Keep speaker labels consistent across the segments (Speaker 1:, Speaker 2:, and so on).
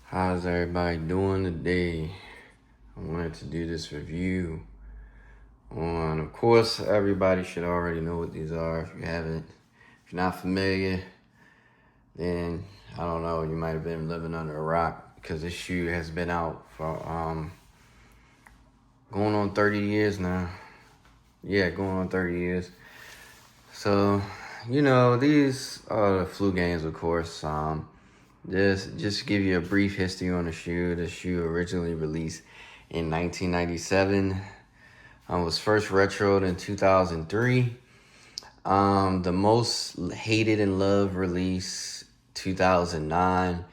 Speaker 1: How's everybody doing today? I wanted to do this review on, of course, everybody should already know what these are. If you haven't, if you're not familiar, then I don't know, you might have been living under a rock because this shoe has been out for going on 30 years now. Yeah, going on 30 years. So, these are the flu games, of course. Just to give you a brief history on the shoe. The shoe originally released in 1997. Was first retroed in 2003. The most hated and loved release 2009.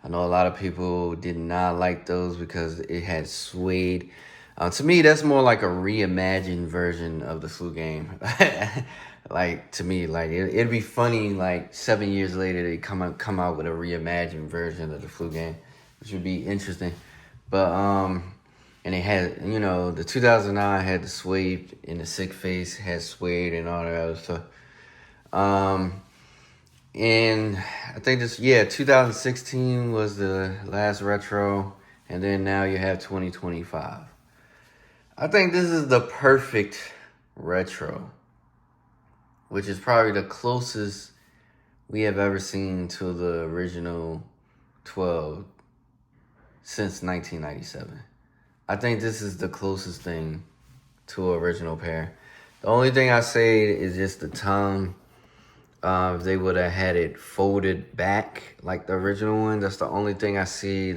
Speaker 1: I know a lot of people did not like those because it had suede. To me, that's more like a reimagined version of the flu game. Like, to me, like it'd be funny. Like 7 years later, they come out with a reimagined version of the flu game, which would be interesting. But and it had, the 2009 had the suede, and the sick face had suede and all that other stuff. And I think 2016 was the last retro, and then now you have 2025. I think this is the perfect retro, which is probably the closest we have ever seen to the original 12 since 1997. I think this is the closest thing to an original pair. The only thing I say is just the tongue. If they would have had it folded back like the original one, that's the only thing I see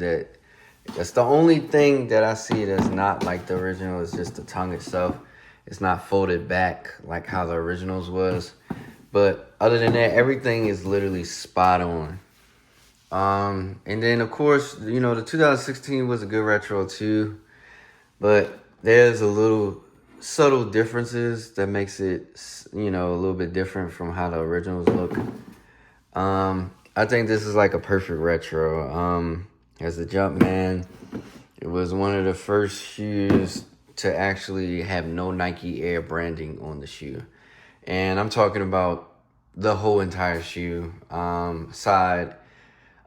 Speaker 1: that's the only thing that I see that's not like the original is just the tongue itself. It's not folded back like how the originals was. But other than that, everything is literally spot on. And then, of course, the 2016 was a good retro too. But there's a little subtle differences that makes it, a little bit different from how the originals look. I think this is like a perfect retro. As the Jumpman, it was one of the first shoes to actually have no Nike Air branding on the shoe. And I'm talking about the whole entire shoe. Side.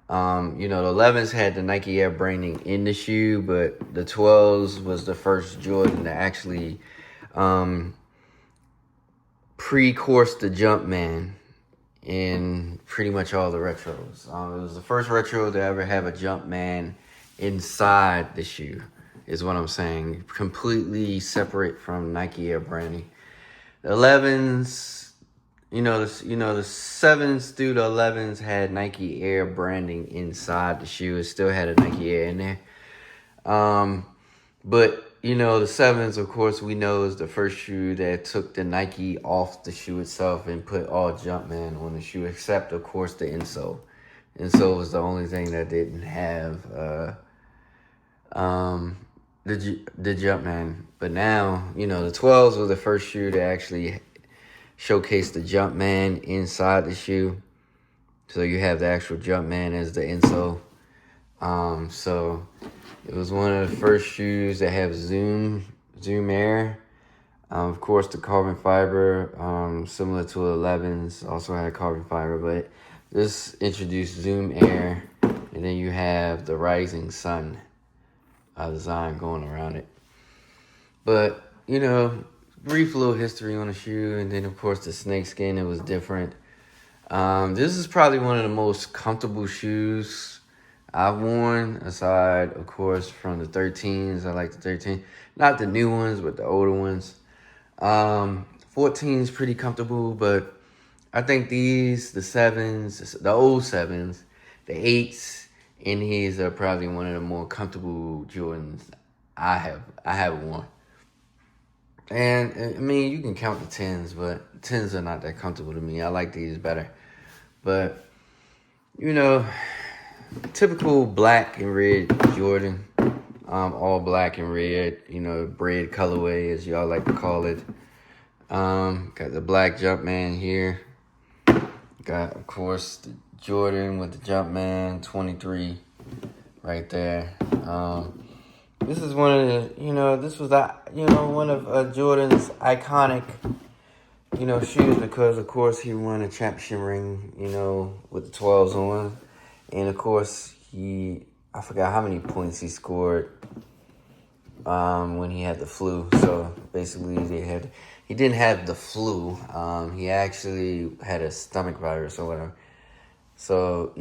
Speaker 1: The 11s had the Nike Air branding in the shoe, but the 12s was the first Jordan to actually pre-course the Jumpman in pretty much all the retros. It was the first retro to ever have a Jumpman inside the shoe, is what I'm saying. Completely separate from Nike Air branding. The 11s, the 7s through the 11s had Nike Air branding inside the shoe. It still had a Nike Air in there. But, the 7s, of course, we know is the first shoe that took the Nike off the shoe itself and put all Jumpman on the shoe, except, of course, the insole. Insole was the only thing that didn't have the Jumpman. But now, the 12s were the first shoe to actually showcase the Jumpman inside the shoe. So you have the actual Jumpman as the insole. So it was one of the first shoes that have Zoom Air. Of course, the carbon fiber, similar to 11s, also had carbon fiber, but this introduced Zoom Air, and then you have the Rising Sun design going around it. But, brief little history on the shoe, and then, of course, the snakeskin, it was different. This is probably one of the most comfortable shoes I've worn, aside, of course, from the 13s. I like the 13. Not the new ones, but the older ones. 14 is pretty comfortable, but I think these, the 7s, the old 7s, the 8s, and these are probably one of the more comfortable Jordans I have worn. And, I mean, you can count the 10s, but 10s are not that comfortable to me. I like these better. But, typical black and red Jordan. All black and red, bread colorway, as y'all like to call it. Got the black Jumpman here. Got, of course, the Jordan with the Jumpman 23 right there. This is one of the, this was, one of Jordan's iconic, shoes because, of course, he won a championship ring, with the 12s on. And, of course, he I forgot how many points he scored when he had the flu. So basically, he didn't have the flu. He actually had a stomach virus or whatever. So,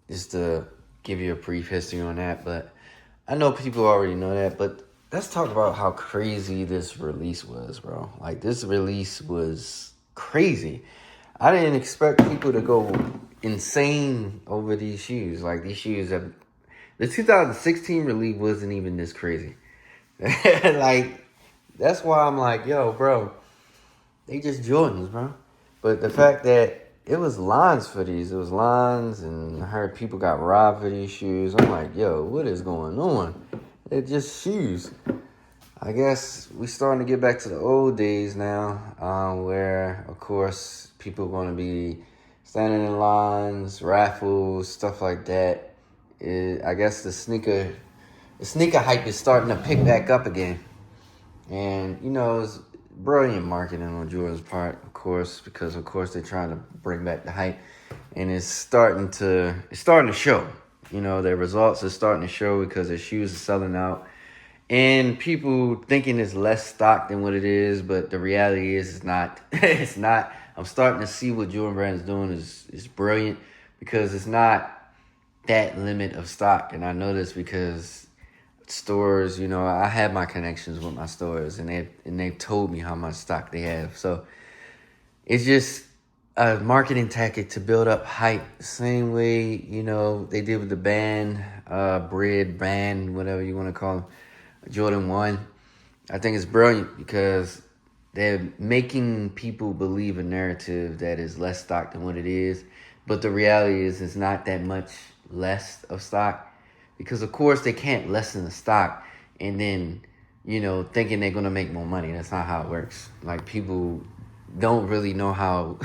Speaker 1: just to give you a brief history on that. But I know people already know that. But let's talk about how crazy this release was, bro. Like, this release was crazy. I didn't expect people to go insane over these shoes. Like, these shoes have... The 2016 release wasn't even this crazy. Like, that's why I'm like, yo, bro, they just Jordans, bro. But the fact that it was lines for these, it was lines, and I heard people got robbed for these shoes. I'm like, yo, what is going on? They're just shoes. I guess we starting to get back to the old days now, where, of course, people are going to be standing in lines, raffles, stuff like that. I guess the sneaker hype is starting to pick back up again. And, it's brilliant marketing on Jordan's part, of course, because, of course, they're trying to bring back the hype. And it's starting to show. Their results are starting to show because their shoes are selling out. And people thinking it's less stock than what it is, but the reality is it's not. It's not. I'm starting to see what Jordan Brand is doing is brilliant because it's not that limit of stock. And I know this because stores, I have my connections with my stores, and they've told me how much stock they have. So it's just a marketing tactic to build up hype, the same way they did with the band, whatever you want to call them, Jordan 1. I think it's brilliant because they're making people believe a narrative that is less stock than what it is. But the reality is it's not that much less of stock because, of course, they can't lessen the stock and then, thinking they're going to make more money. That's not how it works. Like, people don't really know how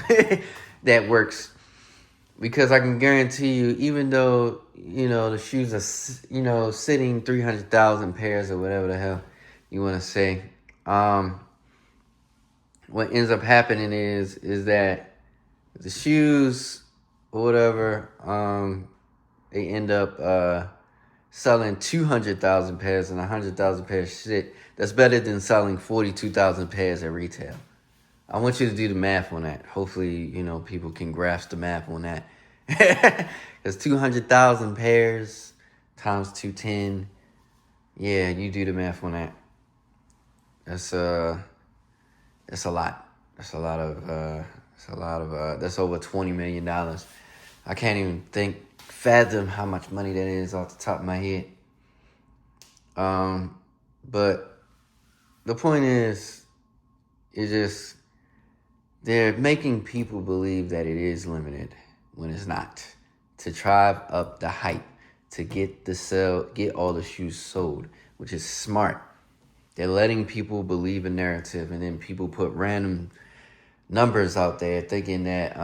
Speaker 1: that works because I can guarantee you, even though, the shoes are, sitting 300,000 pairs or whatever the hell you want to say, what ends up happening is that the shoes or whatever, they end up selling 200,000 pairs and 100,000 pairs shit. That's better than selling 42,000 pairs at retail. I want you to do the math on that. Hopefully, people can grasp the math on that. Because 200,000 pairs times 210. Yeah, you do the math on that. That's a lot. That's over $20 million. I can't even fathom how much money that is off the top of my head. But the point is just they're making people believe that it is limited when it's not, to drive up the hype, to get all the shoes sold, which is smart. They're letting people believe a narrative, and then people put random numbers out there thinking that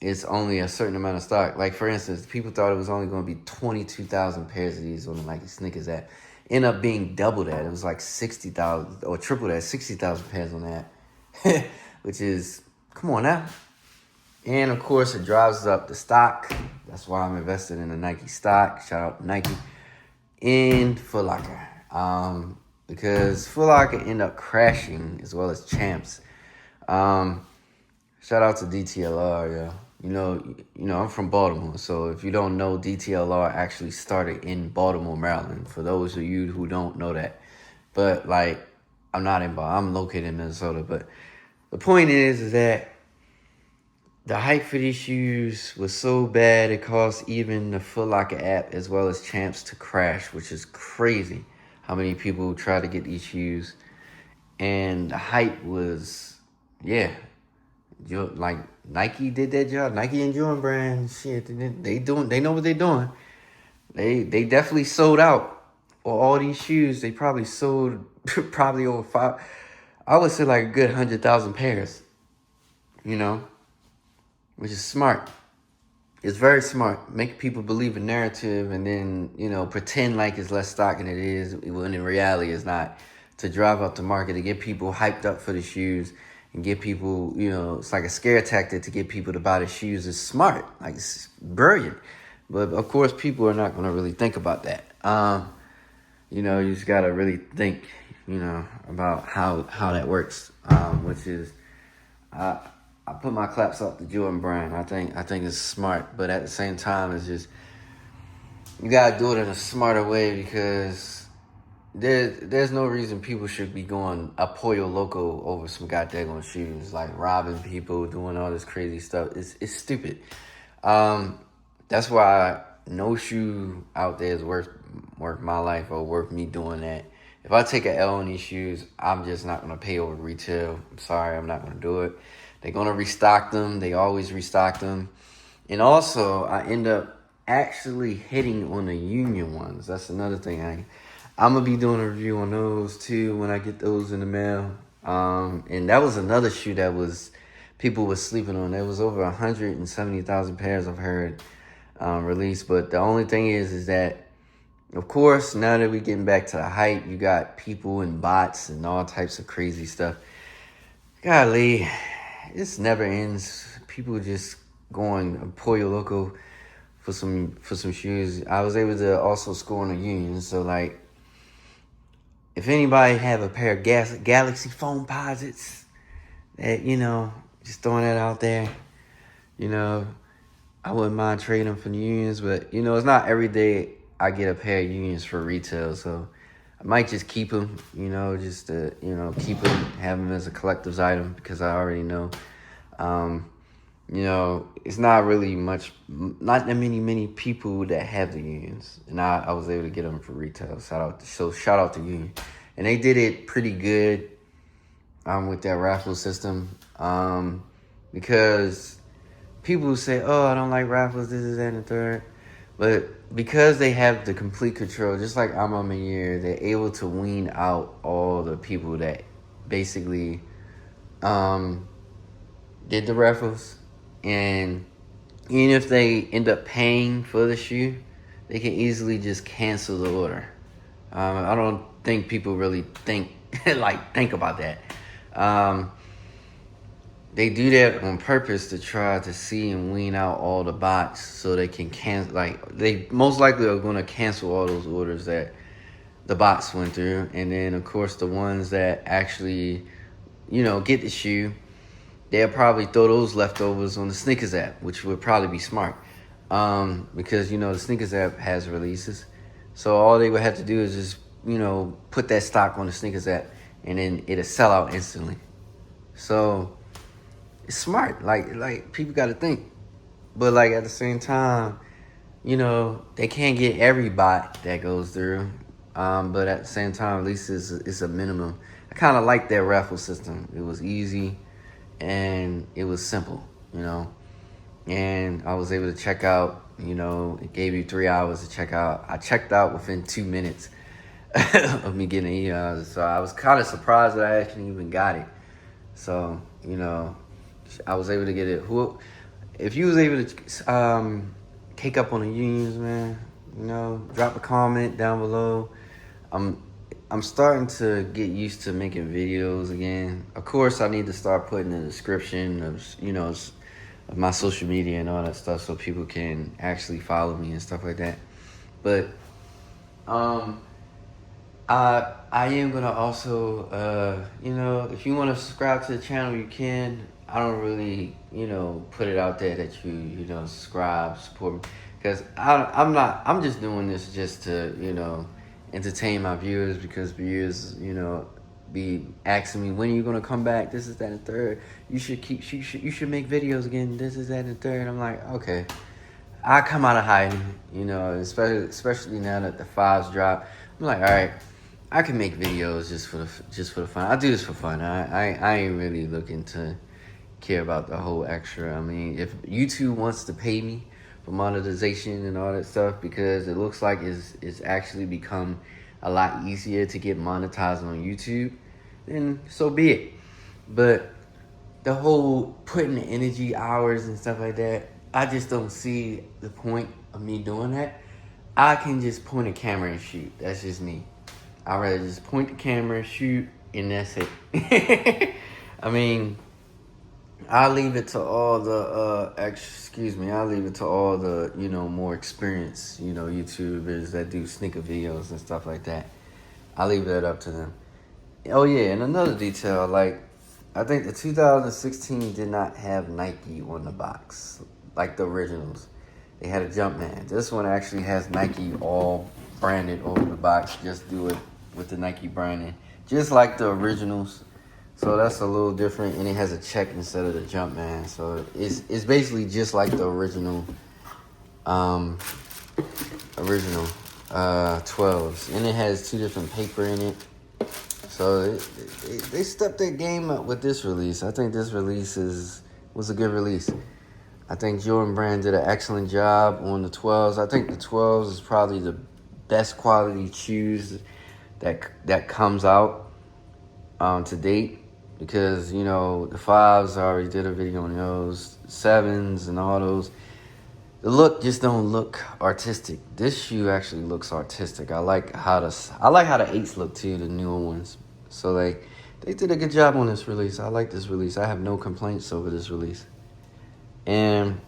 Speaker 1: it's only a certain amount of stock. Like, for instance, people thought it was only going to be 22,000 pairs of these on the Nike sneakers app. End up being double that. It was like 60,000 or triple that, 60,000 pairs on that, which is, come on now. And, of course, it drives up the stock. That's why I'm invested in the Nike stock. Shout out to Nike. And Foot Locker. Because Foot Locker ended up crashing as well as Champs. Shout out to DTLR, yo. I'm from Baltimore, so if you don't know, DTLR actually started in Baltimore, Maryland, for those of you who don't know that. But, I'm not in Baltimore. I'm located in Minnesota. But the point is that the hype for these shoes was so bad it caused even the Foot Locker app as well as Champs to crash, which is crazy how many people try to get these shoes. And the hype was, Nike did that job. Nike and Jordan Brand, shit, they know what they're doing. They definitely sold out for all these shoes. They probably sold probably over I would say like a good 100,000 pairs, which is smart. It's very smart. Make people believe a narrative and then, pretend like it's less stock than it is when in reality it's not. To drive up the market, to get people hyped up for the shoes and get people, it's like a scare tactic to get people to buy the shoes is smart. Like, it's brilliant. But of course, people are not going to really think about that. You know, you just got to really think, you know, about how that works. Which is, I put my claps up to Jordan Brand. I think it's smart, but at the same time, it's just you gotta do it in a smarter way because there's no reason people should be going a Pollo Loco over some goddamn shoes, like robbing people, doing all this crazy stuff. It's stupid. That's why no shoe out there is worth my life or worth me doing that. If I take an L on these shoes, I'm just not gonna pay over retail. I'm sorry, I'm not gonna do it. They're gonna restock them. They always restock them, and also I end up actually hitting on the Union ones. That's another thing. I'm gonna be doing a review on those too when I get those in the mail. And that was another shoe that was people was sleeping on. There was over 170,000 pairs I've heard released. But the only thing is that, of course, now that we're getting back to the hype, you got people and bots and all types of crazy stuff. Golly, this never ends. People just going Pollo Loco for some shoes. I was able to also score on the Union, so like, if anybody have a pair of Galaxy Foamposites, that, you know, just throwing that out there, you know, I wouldn't mind trading them for Unions, but, you know, it's not every day I get a pair of Unions for retail, so I might just keep them, you know, just to, you know, keep them, have them as a collector's item because I already know, you know, it's not really not that many people that have the Unions, and I was able to get them for retail. Shout out to Union, and they did it pretty good, with that raffle system, because people say, oh, I don't like raffles, this is that and the third, but because they have the complete control, just like I'm on a year, they're able to wean out all the people that basically did the raffles. And even if they end up paying for the shoe, they can easily just cancel the order. I don't think people really think about that. They do that on purpose to try to see and wean out all the bots so they can cancel. Like, they most likely are going to cancel all those orders that the bots went through. And then, of course, the ones that actually, you know, get the shoe, they'll probably throw those leftovers on the Snickers app, which would probably be smart. Because, you know, the Snickers app has releases. So all they would have to do is just, you know, put that stock on the Snickers app, and then it'll sell out instantly. So it's smart. Like people got to think. But, like, at the same time, you know, they can't get every bot that goes through. But at the same time, at least it's a minimum. I kind of like that raffle system. It was easy. And it was simple, you know, and I was able to check out, you know, it gave you 3 hours to check out. I checked out within 2 minutes of me getting an email. So I was kind of surprised that I actually even got it. So, you know, I was able to get it. If you was able to take up on the Unions, man, you know, drop a comment down below. I'm starting to get used to making videos again. Of course, I need to start putting the description of, you know, of my social media and all that stuff so people can actually follow me and stuff like that. But I am gonna also, you know, if you want to subscribe to the channel, you can. I don't really, you know, put it out there that you know, subscribe, support me, because I'm just doing this just to, you know, entertain my viewers, because viewers, you know, be asking me, when are you gonna come back? This is that and third. You should make videos again. This is that and third. I'm like, okay, I come out of hiding, you know, especially now that the fives drop. I'm like, all right, I can make videos just for the fun. I do this for fun. I ain't really looking to care about the whole extra. I mean, if YouTube wants to pay me for monetization and all that stuff, because it looks like it's actually become a lot easier to get monetized on YouTube, then so be it. But the whole putting the energy, hours and stuff like that, I just don't see the point of me doing that. I can just point a camera and shoot. That's just me. I'd rather just point the camera, shoot, and that's it. I mean, I leave it to all the I leave it to all the, more experienced, YouTubers that do sneaker videos and stuff like that. I leave that up to them. Oh yeah, and another detail, like I think the 2016 did not have Nike on the box, like the originals. They had a Jumpman. This one actually has Nike all branded over the box. Just do it with the Nike branding, just like the originals. So that's a little different, and it has a check instead of the Jumpman. So it's basically just like the um, original 12s, and it has two different paper in it. So they stepped their game up with this release. I think this release was a good release. I think Jordan Brand did an excellent job on the 12s. I think the 12s is probably the best quality shoes that comes out to date, because the 5s, I already did a video on those, 7s and all those. The look just don't look artistic. This shoe actually looks artistic. I like how the 8s look too, the newer ones. So they did a good job on this release. I like this release. I have no complaints over this release. And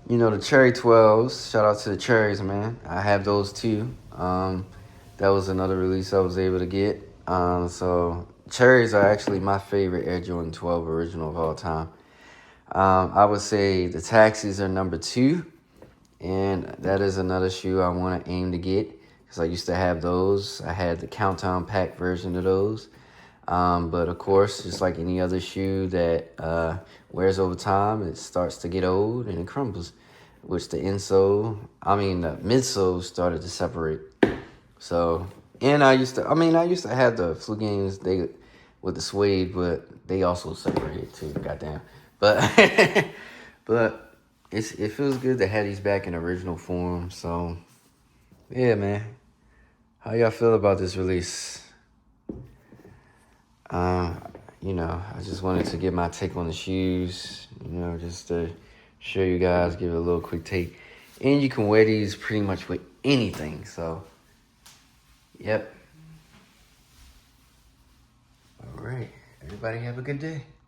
Speaker 1: the Cherry 12s, shout out to the Cherries, man. I have those too. That was another release I was able to get. So Cherries are actually my favorite Air Jordan 12 original of all time. I would say the Taxis are number 2, and that is another shoe I want to aim to get, because I used to have those. I had the Countdown Pack version of those. But of course, just like any other shoe that wears over time, it starts to get old and it crumbles, which the midsole started to separate. So, and I used to have the Flu Games with the suede, but they also separated too. Goddamn. But but it feels good to have these back in original form. So yeah, man. How y'all feel about this release? I just wanted to get my take on the shoes, just to show you guys, give it a little quick take. And you can wear these pretty much with anything. So, yep. All right. Everybody have a good day.